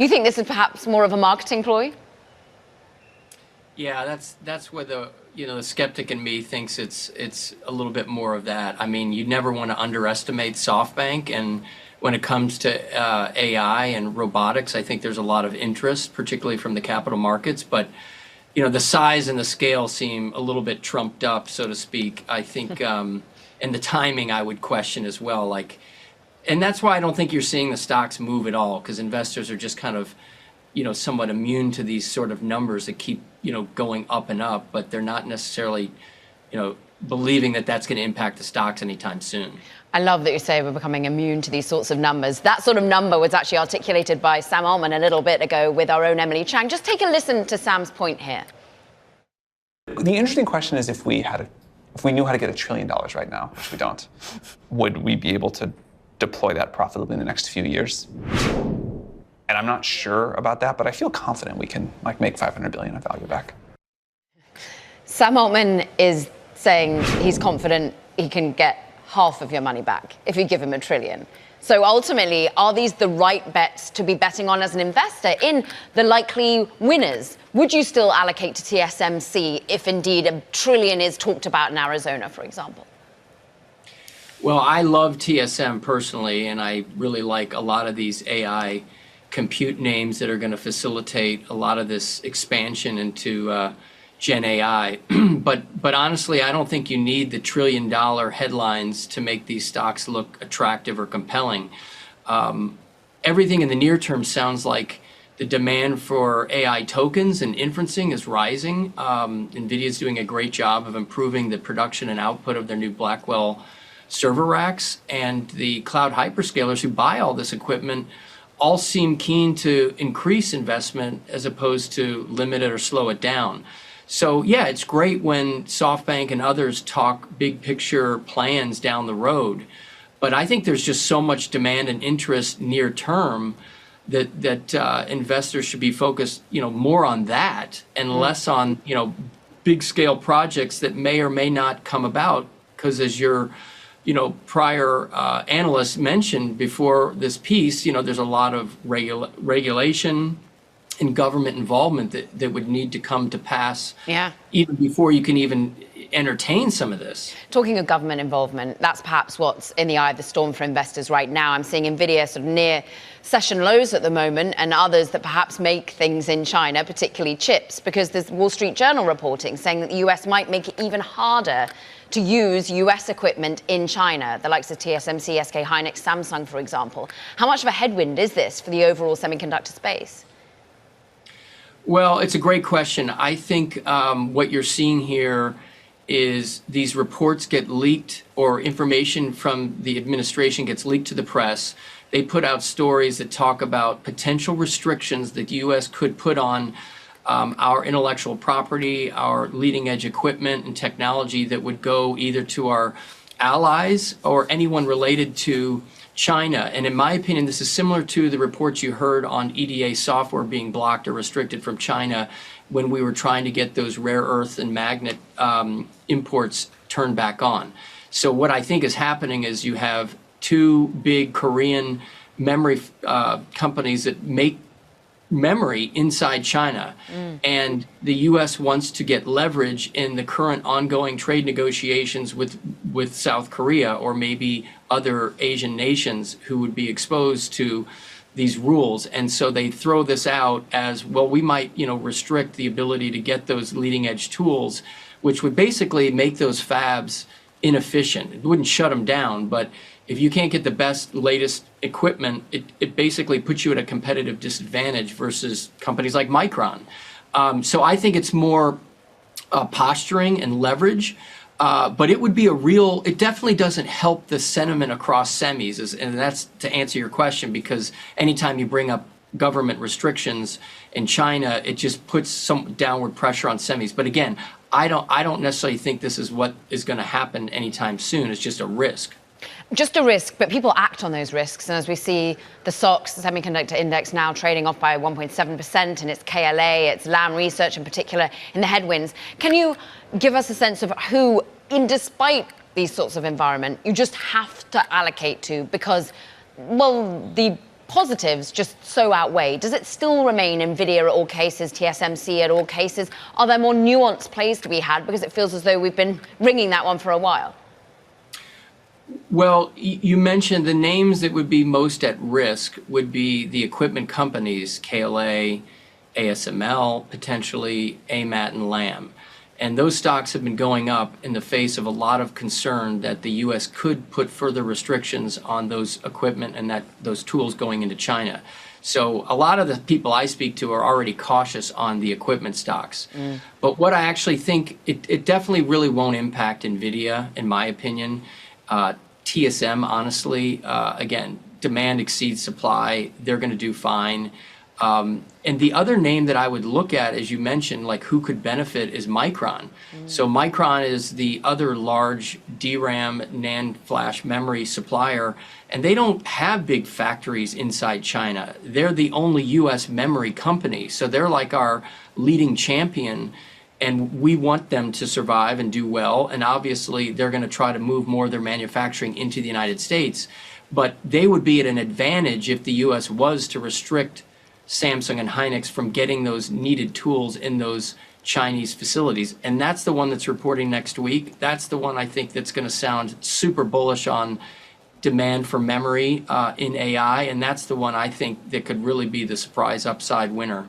You think this is perhaps more of a marketing ploy? Yeah, that's where the skeptic in me thinks it's a little bit more of that. I mean, you never want to underestimate SoftBank, and when it comes to AI and robotics, I think there's a lot of interest, particularly from the capital markets. But the size and the scale seem a little bit trumped up, so to speak. I think, and the timing I would question as well. And that's why I don't think you're seeing the stocks move at all, because investors are just kind of, somewhat immune to these sort of numbers that keep, going up and up, but they're not necessarily, believing that that's going to impact the stocks anytime soon. I love that you say we're becoming immune to these sorts of numbers. That sort of number was actually articulated by Sam Altman a little bit ago with our own Emily Chang. Just take a listen to Sam's point here. The interesting question is if we knew how to get $1 trillion right now, which we don't, would we be able to deploy that profitably in the next few years? And I'm not sure about that, but I feel confident we can make $500 billion of value back. Sam Altman is saying he's confident he can get half of your money back if you give him $1 trillion. So ultimately, are these the right bets to be betting on as an investor in the likely winners? Would you still allocate to TSMC if indeed $1 trillion is talked about in Arizona, for example? Well, I love TSM personally, and I really like a lot of these AI compute names that are going to facilitate a lot of this expansion into Gen AI. But honestly, I don't think you need the $1 trillion headlines to make these stocks look attractive or compelling. Everything in the near term sounds like the demand for AI tokens and inferencing is rising. NVIDIA is doing a great job of improving the production and output of their new Blackwell server racks, and the cloud hyperscalers who buy all this equipment all seem keen to increase investment as opposed to limit it or slow it down. So yeah, it's great when SoftBank and others talk big picture plans down the road, but I think there's just so much demand and interest near term that investors should be focused, more on that and less on, big scale projects that may or may not come about, because as your prior analysts mentioned before this piece, there's a lot of regulation and government involvement that would need to come to pass, even before you can even entertain some of this. Talking of government involvement, that's perhaps what's in the eye of the storm for investors right now. I'm seeing NVIDIA sort of near session lows at the moment, and others that perhaps make things in China, particularly chips, because there's Wall Street Journal reporting saying that the US might make it even harder to use US equipment in China, the likes of TSMC, SK Hynix, Samsung, for example. How much of a headwind is this for the overall semiconductor space? Well, it's a great question. I think what you're seeing here is these reports get leaked, or information from the administration gets leaked to the press. They put out stories that talk about potential restrictions that the U.S. could put on our intellectual property, our leading edge equipment and technology that would go either to our allies or anyone related to China. And in my opinion, this is similar to the reports you heard on EDA software being blocked or restricted from China when we were trying to get those rare earth and magnet imports turned back on. So what I think is happening is you have two big Korean memory companies that make memory inside China, and the U.S. wants to get leverage in the current ongoing trade negotiations with South Korea or maybe other Asian nations who would be exposed to these rules. And so they throw this out as, well, we might, restrict the ability to get those leading edge tools, which would basically make those fabs inefficient. It wouldn't shut them down, but if you can't get the best, latest equipment, it basically puts you at a competitive disadvantage versus companies like Micron. So I think it's more posturing and leverage, but it would be it definitely doesn't help the sentiment across semis, and that's to answer your question, because anytime you bring up government restrictions in China, it just puts some downward pressure on semis. But again, I don't necessarily think this is what is going to happen anytime soon. It's just a risk. Just a risk, but people act on those risks. And as we see the SOX, the Semiconductor Index, now trading off by 1.7%, and it's KLA, it's Lam Research in particular, in the headwinds. Can you give us a sense of who, despite these sorts of environment, you just have to allocate to because, well, the positives just so outweigh? Does it still remain NVIDIA at all cases, TSMC at all cases? Are there more nuanced plays to be had? Because it feels as though we've been ringing that one for a while. Well, you mentioned the names that would be most at risk would be the equipment companies, KLA, ASML, potentially AMAT and Lam. And those stocks have been going up in the face of a lot of concern that the U.S. could put further restrictions on those equipment and that those tools going into China. So a lot of the people I speak to are already cautious on the equipment stocks. But what I actually think, it definitely really won't impact NVIDIA, in my opinion. TSM, honestly, again, demand exceeds supply. They're going to do fine. And the other name that I would look at, as you mentioned, like who could benefit, is Micron. So Micron is the other large DRAM NAND flash memory supplier, and they don't have big factories inside China. They're the only U.S. memory company, so they're like our leading champion, and we want them to survive and do well, and obviously they're going to try to move more of their manufacturing into the United States, but they would be at an advantage if the U.S. was to restrict Samsung and Hynix from getting those needed tools in those Chinese facilities. And that's the one that's reporting next week. That's the one I think that's going to sound super bullish on demand for memory in AI. And that's the one I think that could really be the surprise upside winner.